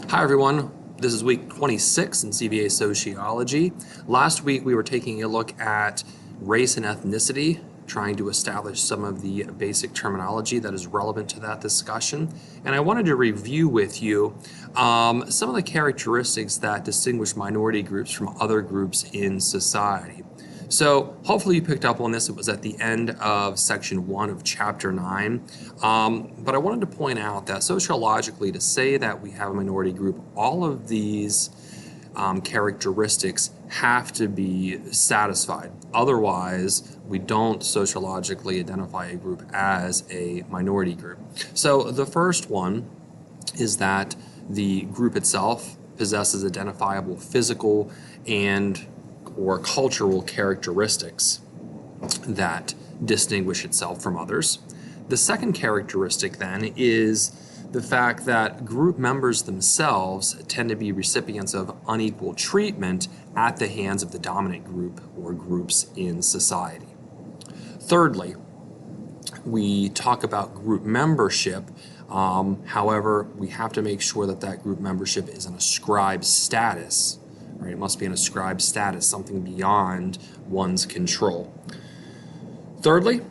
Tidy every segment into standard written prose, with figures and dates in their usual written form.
Hi everyone, this is week 26 in CVA Sociology. Last week we were taking a look at race and ethnicity, trying to establish some of the basic terminology that is relevant to that discussion. And I wanted to review with you some of the characteristics that distinguish minority groups from other groups in society. So hopefully you picked up on this. It was at the end of section 1 of chapter 9. But I wanted to point out that sociologically, to say that we have a minority group, all of these characteristics have to be satisfied. Otherwise, we don't sociologically identify a group as a minority group. So the first one is that the group itself possesses identifiable physical or cultural characteristics that distinguish itself from others. The second characteristic then is the fact that group members themselves tend to be recipients of unequal treatment at the hands of the dominant group or groups in society. Thirdly, we talk about group membership. However, we have to make sure that that group membership is an ascribed status. Right? It must be an ascribed status, something beyond one's control. Thirdly,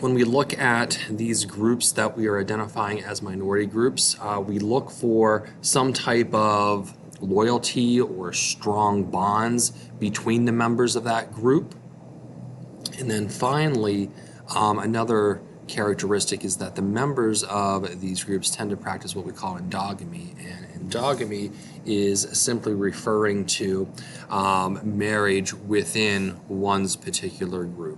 when we look at these groups that we are identifying as minority groups, we look for some type of loyalty or strong bonds between the members of that group. And then finally, another characteristic is that the members of these groups tend to practice what we call endogamy. And endogamy is simply referring to marriage within one's particular group.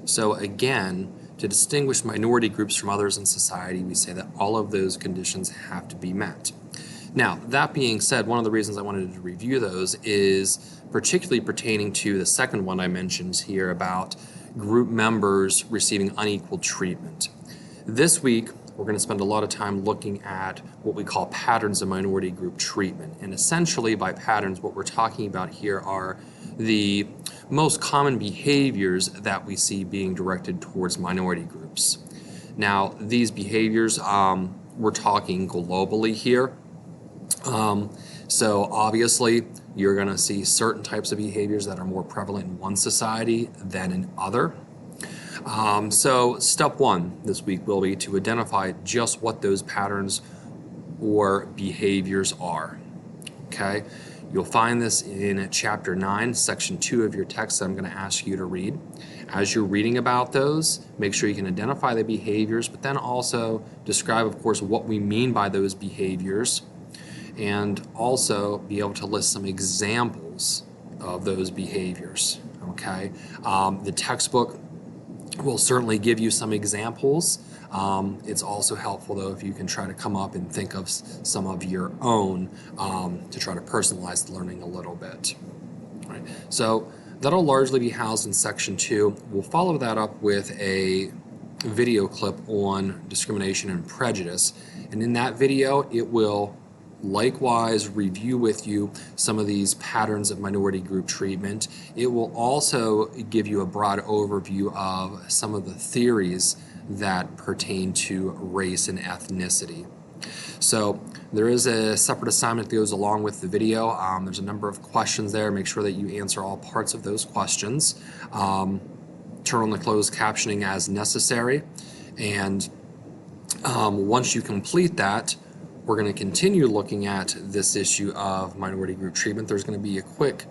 So again, to distinguish minority groups from others in society, we say that all of those conditions have to be met. Now, that being said, one of the reasons I wanted to review those is particularly pertaining to the second one I mentioned here about group members receiving unequal treatment. This week, we're going to spend a lot of time looking at what we call patterns of minority group treatment. And essentially, by patterns, what we're talking about here are the most common behaviors that we see being directed towards minority groups. Now, these behaviors, we're talking globally here. So obviously, you're going to see certain types of behaviors that are more prevalent in one society than in other. So step one this week will be to identify just what those patterns or behaviors are. Okay, you'll find this in chapter 9, section 2 of your text that I'm going to ask you to read. As you're reading about those, make sure you can identify the behaviors, but then also describe, of course, what we mean by those behaviors, and also be able to list some examples of those behaviors. Okay, the textbook will certainly give you some examples. It's also helpful, though, if you can try to come up and think of some of your own to try to personalize the learning a little bit. All right. So that'll largely be housed in section 2. We'll follow that up with a video clip on discrimination and prejudice. And in that video, it will likewise review with you some of these patterns of minority group treatment. It will also give you a broad overview of some of the theories that pertain to race and ethnicity. So there is a separate assignment that goes along with the video. There's a number of questions there. Make sure that you answer all parts of those questions. Turn on the closed captioning as necessary. And once you complete that, we're going to continue looking at this issue of minority group treatment. There's going to be a quick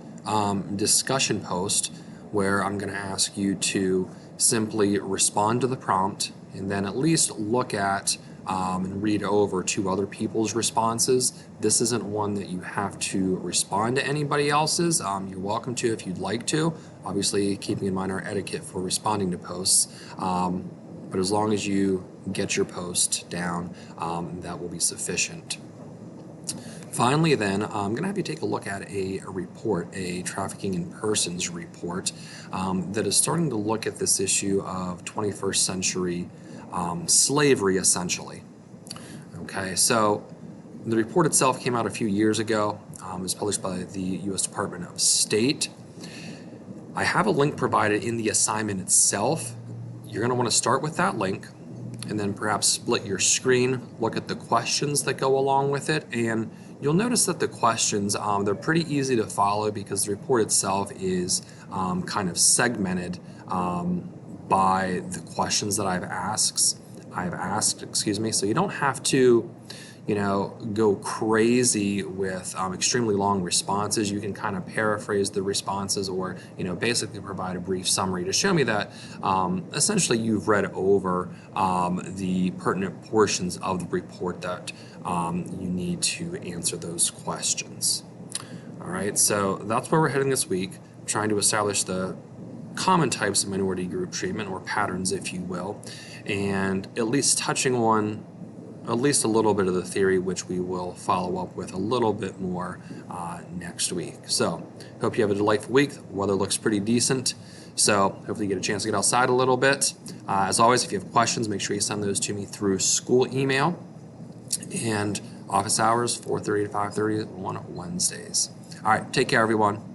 discussion post where I'm going to ask you to simply respond to the prompt and then at least look at and read over 2 other people's responses. This isn't one that you have to respond to anybody else's. You're welcome to if you'd like to, obviously keeping in mind our etiquette for responding to posts. But as long as you get your post down, that will be sufficient. Finally then, I'm going to have you take a look at a report, a trafficking in persons report, that is starting to look at this issue of 21st century slavery, essentially. Okay, so the report itself came out a few years ago. It was published by the U.S. Department of State. I have a link provided in the assignment itself. You're going to want to start with that link, and then perhaps split your screen, look at the questions that go along with it, and you'll notice that the questions, they're pretty easy to follow because the report itself is kind of segmented by the questions that I've asked, so you don't have to go crazy with extremely long responses. You can kind of paraphrase the responses or, basically provide a brief summary to show me that essentially you've read over the pertinent portions of the report that you need to answer those questions. All right, so that's where we're heading this week, trying to establish the common types of minority group treatment, or patterns, if you will, and at least touching on at least a little bit of the theory, which we will follow up with a little bit more next week. So hope you have a delightful week. The weather looks pretty decent, so hopefully you get a chance to get outside a little bit. As always, if you have questions, make sure you send those to me through school email, and office hours 4:30 to 5:30 on Wednesdays. All right, take care, everyone.